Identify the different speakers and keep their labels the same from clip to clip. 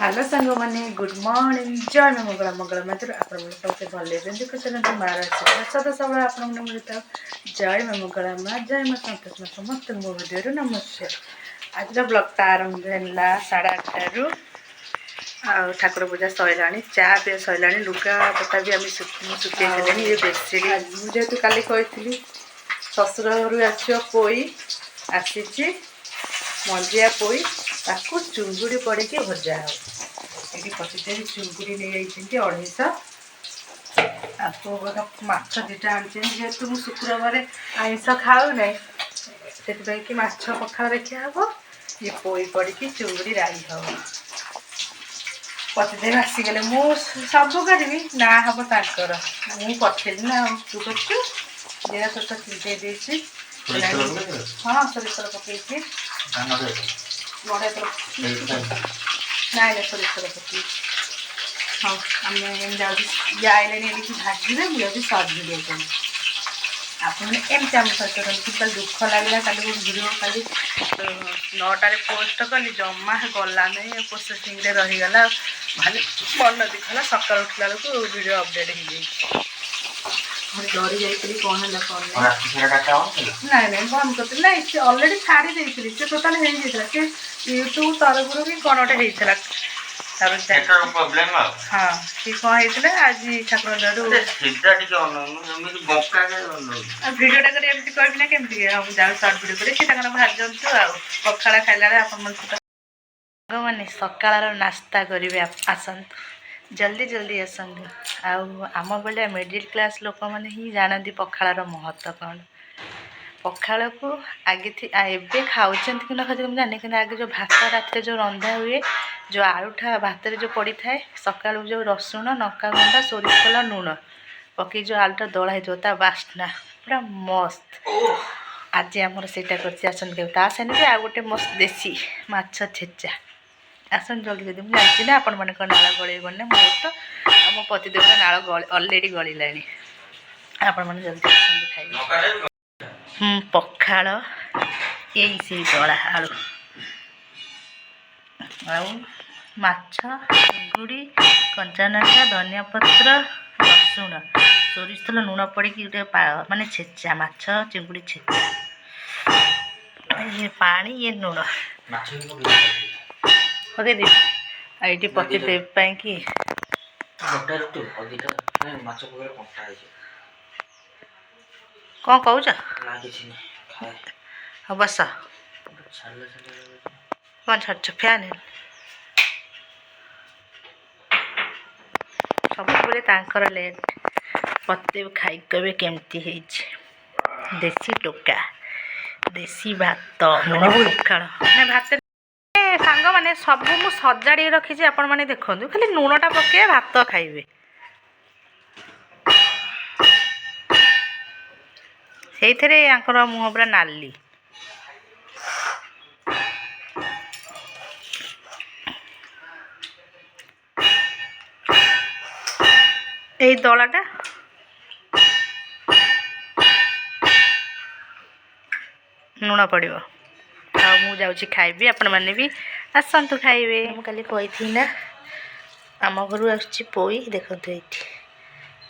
Speaker 1: Hello सांग मैंने good morning जय मैं मंगला मंगल मंदिर आप सबसे भले खुशी मार सदा सब आपने मिलता जय मैं मंगला माँ जय माँ संतोष माँ समस्त मो भिडियो नमस्कार। आज ब्लगटा आरंभ है 8:30 ठाकुर पूजा सैला चा पी सैला लुगा पटा भी आम शुक्ल ये बेडसीट जेहतु काली कही शशुर घर आसो पोई आसी मंजिया पोई ताकू चुंगुड़ी पड़ी भजा हो ये पचिदेवी चुंगुड़ी नहीं जाती 250 आपको माछ दुटा आनी जेहेतु मुझे शुक्रवार आइंस खाऊ ना से कि माछ पखाड़ देखा हम ये पोई पड़ी चुंगुड़ी राई हम पचिदेवी आसीगले मु सब करी ना हम तांकर मुझे पठेली ना तू कर जीरा सोच सिझे देती हाँ सोरिष पकई नड़िया तर ना सोरिष पकई हाँ आम जाए आइले भाजबे मुझे सर्ट भिडियो करी आपने एमती आम सहित कल दुख लगे कल भिडियो कल 9टार पोस्ट कली जमा गला नहीं प्रोसेसिंग रहीगला भाई मन दुखला सकाल उठला बेलू वीडियो अपडेट हो जाए डरी जाइए कौन है कौन ना ना बंद कर ना अलरेडी छाड़ी देती से टोटाल हो यूट्यूब तरफ भी कौन गोटे हाँ कि कौन होता आज ठाकुर भिडियोटा करमती कहबी ना केमती हम जाओ सर्ट भिडियो कर सी भाजतु आ पखाड़ खाइला मैंने सकाळ नास्ता करेंगे आसतु जल्दी जल्दी आसतु आम बेले मिडिल क्लास लोक मैंने ही जानती पखाड़ महत्व कौन पखाड़ को आगे एवं खाऊँ कि ना खाते जाने कि आगे जो भात रात जो रंधा हुए जो आलुटा भात जो पड़ी थाए सका जो रसुण नका गुंडा सोरिष तेल लुण पकई जो आलुटा दला हो बास्ना पूरा मस्त आज आमर से कर सामने आ गए मस्त देसी माछ छेचा आसन जल्दी जल्दी मुझे जानती ना आपण मान नाड़ गलैबन ना मोर तो मो पतिदेव नाड़ अलरेडी गलैला आपण मैंने जल्दी आसतु खाइए पखाड़ यही से दला आलू माछ चिंगुड़ी कंचा लंका धनिया पत्र रसुण सोरिष तेल लुण पड़ी गोटे माने छेचा माछ चिंगुड़ी छेचा ये पानी ये लुण पकईदे ये पतिदेव कि कौन कौच बस कौन छाड़ फैन सब लेट पतिदेव खाई कहे केमती देसी टोका देसी भात मैंने पखाड़ ना भात सांग मैंने सब मु सजाड़ी रखी आपण मैंने देखु खाली लुणटा पके भात खाइबे से मुह पूरा नाली यही दलाटा लुण पड़ो आ मुझे खाइबी आपण मैंने भी आसतु खाइबे कल कही ना आम घर आई देखते ये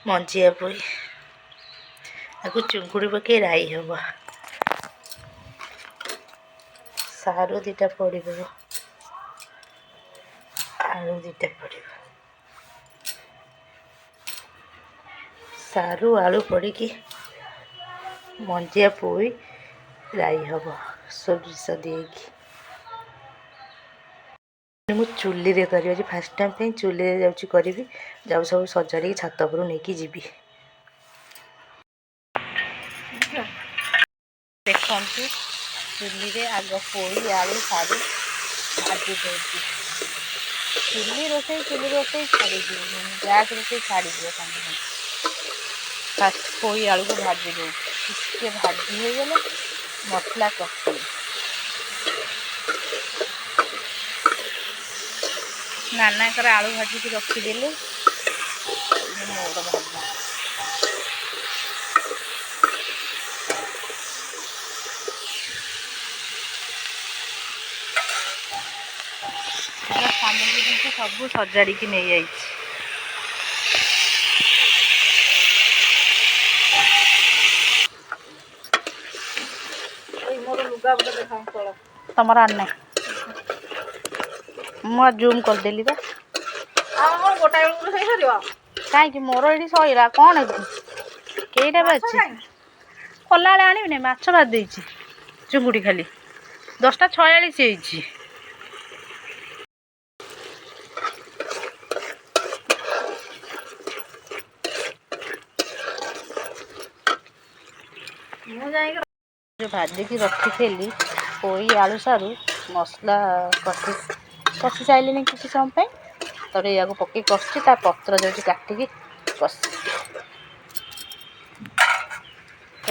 Speaker 1: मंजिया पोई आपको चुंगुड़ी पकई राई हम सारू दीटा पड़ आलू दीटा पड़ सारू आलू पड़ी मंजिया पोई राई हम सोरिष देकी मु चुली रे करी आज फास्ट टाइम पे चुली रे जाऊँ करी जाऊ सब सजाड़ी छात पर नहीं जीवी देखु चुली रे आग पोई आलू सारू भाजी देती चुली रोसे छाड़ी गैस रोसे छाड़ी सामने फास्ट पोई आलू को भाजी दे इसके भाजी हो गले मसला कषी नाना कर आलू भाजी की रखीदेली मोर भाजी सामग्री जिन सब ସବୁ ସଜାଡ଼ିକି ନେଇଯାଇଛି। ତମର ଆଣି ନାହିଁ ମୁଁ ଜୁମ୍ କରିଦେଲି ବା। ଗୋଟାଏ ବେଳକୁ ହେଇପାରିବ କାହିଁକି ମୋର ଏଠି ସଇଲା କ'ଣ କେଇଟା ବି ଅଛି ଖୋଲାବେଳେ ଆଣିବି ନାଇଁ। ମାଛ ଭାଜି ଦେଇଛି ଚୁଙ୍ଗୁଡ଼ି ଖାଲି 10ଟା 46 ହେଇଛି। ମୁଁ ଯାଇକି ଯେଉଁ ଭାଜିକି ରଖିଥିଲି ପୋଇ ଆଳୁ ସାରୁ ମସଲା କଷି ସାରିଲିଣି କିଛି ସମୟ ପାଇଁ। ତାପରେ ଏହାକୁ ପକେଇ କଷିଛି। ତା ପତ୍ର ଯାଉଛି କାଟିକି କଷି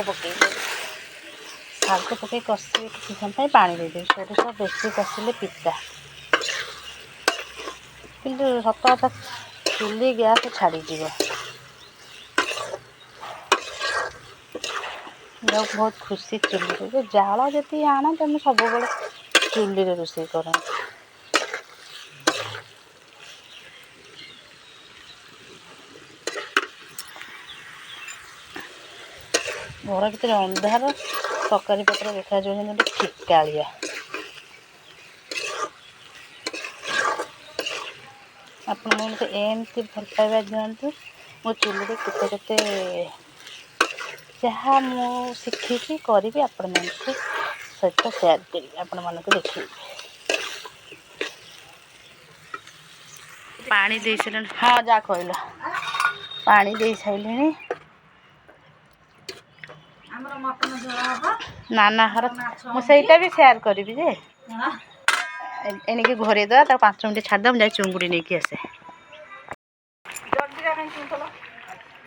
Speaker 1: ପକେଇଦେବି। ଶାଗ ପକେଇ କଷିବି କିଛି ସମୟ ପାଇଁ ପାଣି ଦେଇଦେବି। ସୋରିଷ ବେଶୀ କଷିଲେ ପିତା। କିନ୍ତୁ ସତ କଥା ଚୁଲି ଗ୍ୟାସ୍ ଛାଡ଼ିଯିବ। ଯାଉ ବହୁତ ଖୁସି ଚୁଲିରେ ଜାଳ ଯେତିକି ଆଣନ୍ତି ମୁଁ ସବୁବେଳେ ଚୁଲିରେ ରୋଷେଇ କରନ୍ତି। ଘର ଭିତରେ ଅନ୍ଧାର ତରକାରୀ ପତ୍ର ଦେଖାଯାଉଛି ଗୋଟେ ଫିକାଳିଆ। ଆପଣ ମୋତେ ଏମିତି ଭଲ ପାଇବା ଦିଅନ୍ତୁ। ମୋ ଚୁଲିରେ କେତେ କେତେ ଯାହା ମୁଁ ଶିଖିକି କରିବି ଆପଣମାନଙ୍କ ସହିତ ସେୟାର କରିବି, ଆପଣମାନଙ୍କୁ ଦେଖେଇବି। ପାଣି ଦେଇ ସାରିଲେଣି? ହଁ ଯାହା କହିଲ ପାଣି ଦେଇ ସାରିଲିଣି। ନାନା ଘର ମୁଁ ସେଇଟା ବି ସେୟାର କରିବି ଯେ ଏଣିକି ଘୋରେଇଦେବା। ତାକୁ 5 ମିନିଟ୍ ଛାଡ଼ିଦେବା। ମୁଁ ଯାଇ ଚୁଙ୍ଗୁଡ଼ି ନେଇକି ଆସେ।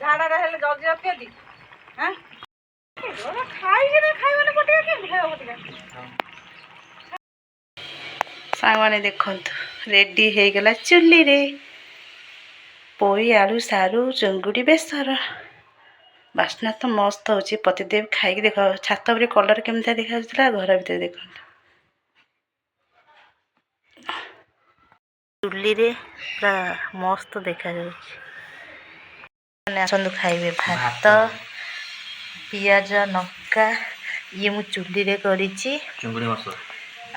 Speaker 1: ଝାଡ଼ାରେ ହେଲେ ଜଲଦି ରଖିଦି ସାଙ୍ଗମାନେ ଦେଖନ୍ତୁ ରେଡ଼ି ହେଇଗଲା ଚୁଲିରେ ପୋଇ ଆଳୁ ସାରୁ ଚୁଙ୍ଗୁଡ଼ି ବେସର। ବାସ୍ନା ତ ମସ୍ତ ହେଉଛି। ପତିଦେବ ଖାଇକି ଦେଖ ଛାତ ଉପରେ କଲର୍ କେମିତି ଦେଖାଯାଉଥିଲା, ଘର ଭିତରେ ଦେଖନ୍ତୁ ଚୁଲିରେ ପୁରା ମସ୍ତ ଦେଖାଯାଉଛି। ଆସନ୍ତୁ ଖାଇବେ ଭାତ ପିଆଜ ଲଙ୍କା। ଇଏ ମୁଁ ଚୁଲିରେ କରିଛି ଚୁଙ୍ଗୁଡ଼ି ମସଲା।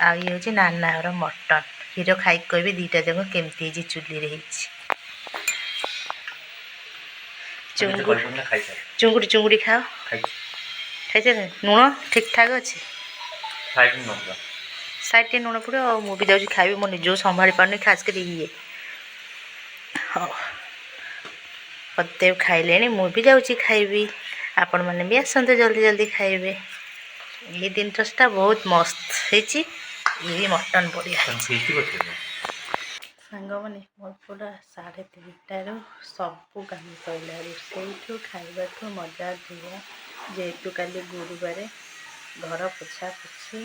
Speaker 1: ଆଉ ଇଏ ହେଉଛି ନାନା ଘର ମଟନ୍। ହିରୋ ଖାଇକି କହିବି ଦୁଇଟା ଯାକ କେମିତି ହେଇଛି ଚୁଲିରେ ହେଇଛି। ଚୁଙ୍ଗୁଡ଼ି ଖାଅ ଖାଇଛ? ଲୁଣ ଠିକ୍ ଠାକ୍ ଅଛି? ସାଇଡ଼୍ ଲୁଣ ପଡ଼ିବ। ଆଉ ମୁଁ ବି ଯାଉଛି ଖାଇବି। ମୁଁ ନିଜକୁ ସମ୍ଭାଳି ପାରୁନି, ଖାସ୍ କରି ଇଏ। ହଉ ପତିଦେବ ଖାଇଲେଣି, ମୁଁ ବି ଯାଉଛି ଖାଇବି। ଆପଣମାନେ ବି ଆସନ୍ତୁ ଜଲ୍ଦି ଜଲ୍ଦି ଖାଇବେ। ଏଇ ଜିନିଷଟା ବହୁତ ମସ୍ତ ହେଇଛି। ଇଏ ମଟନ୍ ବଢ଼ିଆ। ସାଙ୍ଗମାନେ ମୋର ପୁରା 3:30ରୁ ସବୁ କାମ ସରିଲା। ରୋଷେଇଠୁ ଖାଇବାଠୁ ମଜା ଧୁଆ। ଯେହେତୁ କାଲି ଗୁରୁବାର ଘର ପୋଛା ପୋଛି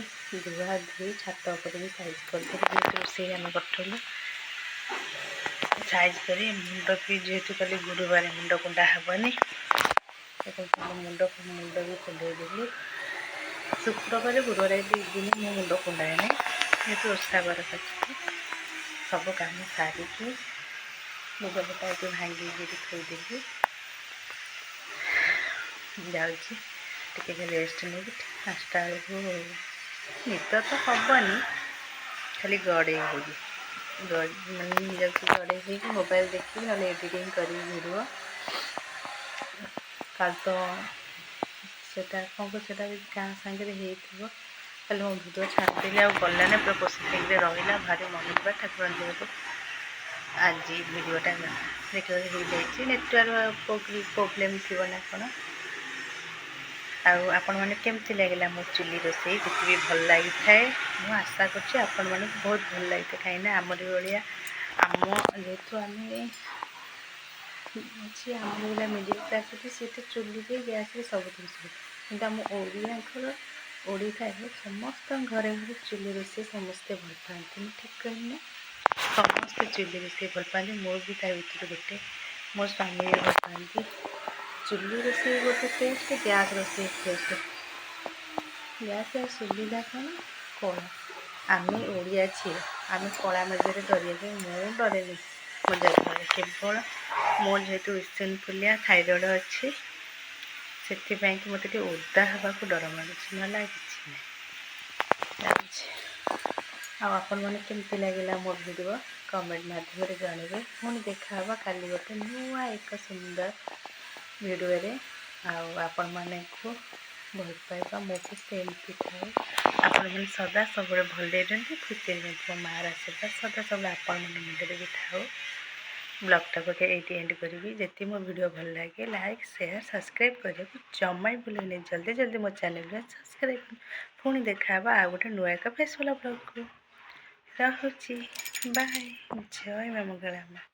Speaker 1: ଧୁଆ ଧୋଇ ଛାତ ଉପରେ ବି ସାଇଜ୍ କରିଦେଲି। ଯେହେତୁ ରୋଷେଇ ଆମେ କରିଥିଲୁ ସାଇଜ୍ କରି ମୁଣ୍ଡ ବି ଯେହେତୁ କାଲି ଗୁରୁବାର ମୁଣ୍ଡ କୁଣ୍ଡା ହେବନି ମୁଣ୍ଡ ବି କୁଣ୍ଡେଇ ଦେଲି। ଶୁକ୍ରବାର ଗୁରୁବାର 2 ଦିନ ମୁଁ ମୁଣ୍ଡ କୁଣ୍ଡାଏନି ଯେହେତୁ ଓଷା ବାର କରିଛି। ସବୁ କାମ ସାରିକି ଲୁଗାପଟା ଏଠି ଭାଙ୍ଗିକି ଥୋଇଦେବି। ଯାଉଛି ଟିକେ ରେଷ୍ଟ ନେଇକି 5ଟା ବେଳକୁ ନିଦ ତ ହେବନି, ଖାଲି ଗଡ଼େଇ ହେବି। ଯାଉଛି ଗଡ଼େଇ ହେଇକି ମୋବାଇଲ୍ ଦେଖିବି, ନହେଲେ ଏଡ଼ିଟିଂ କରିବି ଭିଡ଼ିଓ। କାଲି ତ ସେଟା ସେଟା ବି ଗାଁ ସାଙ୍ଗରେ ହେଇଥିବ। କାଲି ମୋ ଭିଡ଼ିଓ ଛାଡ଼ିଦେଲି ଆଉ ଗଲାନି, ପୁରା ପ୍ରୋସେସିଂରେ ରହିଲା। ଭାରି ମନେ ପଡ଼ିଲା ଠାକୁର ଦେହକୁ ଆଜି ଭିଡ଼ିଓଟା ଦେଖିବାକୁ ହେଇଯାଇଛି। ନେଟୱାର୍କ ପ୍ରୋବ୍ଲେମ୍ ଥିବ ନା କ'ଣ। ଆଉ ଆପଣମାନେ କେମିତି ଲାଗିଲା ମୋ ଚୁଲି ରୋଷେଇ? ଯଦି ବି ଭଲ ଲାଗିଥାଏ ମୁଁ ଆଶା କରୁଛି ଆପଣମାନଙ୍କୁ ବହୁତ ଭଲ ଲାଗିଥାଏ। କାହିଁକିନା ଆମରି ଭଳିଆ ଯେହେତୁ ଆମେ ଭଳିଆ ମିଡ଼ିଲ୍ କ୍ଲାସ୍ ଅଛି, ସିଏ ତ ଚୁଲିରେ ଗ୍ୟାସ୍ରେ ସବୁ ଜିନିଷ। କିନ୍ତୁ ଆମ ଓଡ଼ିଶାରେ ସମସ୍ତଙ୍କ ଘରେ ଘରେ ଚୁଲି ରୋଷେଇ ସମସ୍ତେ ଭଲ ପାଆନ୍ତି। ମୁଁ ଠିକ୍ କହିବି ନା? ସମସ୍ତେ ଚୁଲି ରୋଷେଇ ଭଲ ପାଆନ୍ତି। ମୁଁ ବି ତା ଭିତରୁ ଗୋଟେ। ମୋ ସ୍ୱାମୀ ବି ଭଲ ପାଆନ୍ତି। ଚୁଲି ରୋଷେଇ ଗୋଟେ ଟେଷ୍ଟ, ଗ୍ୟାସ୍ ରୋଷେଇ ଟେଷ୍ଟ। ଗ୍ୟାସ୍ ସୁବିଧା କ'ଣ ଆମେ ଓଡ଼ିଆ ଝିଅ ଆମେ କଳା ମେଘରେ ଡରିବା ମୁଁ ଡରେନି ମୋ ଜାଗାରେ କେବଳ ମୋର ଯେହେତୁ ଇସନଫୁଲିଆ ଥାଇରଏଡ଼ ଅଛି ସେଥିପାଇଁକି ମୋତେ ଟିକେ ଓଦା ହେବାକୁ ଡର ମାଡ଼ୁଛି ନହେଲେ କିଛି ନାହିଁ ଯାଉଛି। ଆଉ ଆପଣମାନେ କେମିତି ଲାଗିଲା ମୋ ଭିଡ଼ିଓ କମେଣ୍ଟ ମାଧ୍ୟମରେ ଜଣାଇବେ। ପୁଣି ଦେଖାହେବା କାଲି ଗୋଟେ ନୂଆ ଏକ ସୁନ୍ଦର ଭିଡ଼ିଓରେ। ଆଉ ଆପଣମାନଙ୍କୁ ଭଲ ପାଇବା ମୋ ସେମିତି ଥାଉ। ଆପଣମାନେ ସଦା ସବୁବେଳେ ଭଲରେ ରୁହନ୍ତୁ, ଖୁସିରେ ରୁହନ୍ତୁ। ମୋ ମାଆର ଆଶୀର୍ବାଦ ସଦା ସବୁବେଳେ ଆପଣମାନଙ୍କ ମୁଣ୍ଡରେ ବି ଥାଉ। ବ୍ଲଗ୍ଟାକୁ ଏଇଠି ଏଣ୍ଡ କରିବି। ଯଦି ମୋ ଭିଡ଼ିଓ ଭଲ ଲାଗେ ଲାଇକ୍ ସେୟାର ସବସ୍କ୍ରାଇବ୍ କରିବାକୁ ଜମା ଭୁଲିବେନି। ଜଲ୍ଦି ଜଲ୍ଦି ମୋ ଚ୍ୟାନେଲରେ ସବସ୍କ୍ରାଇବ୍। ପୁଣି ଦେଖାହେବା ଆଉ ଗୋଟେ ନୂଆ ଏକ ଫେସ୍ ବାଲା ବ୍ଲଗ୍କୁ। ରହୁଛି ବାଏ। ଜୟ ମା ମଙ୍ଗଳା ମା।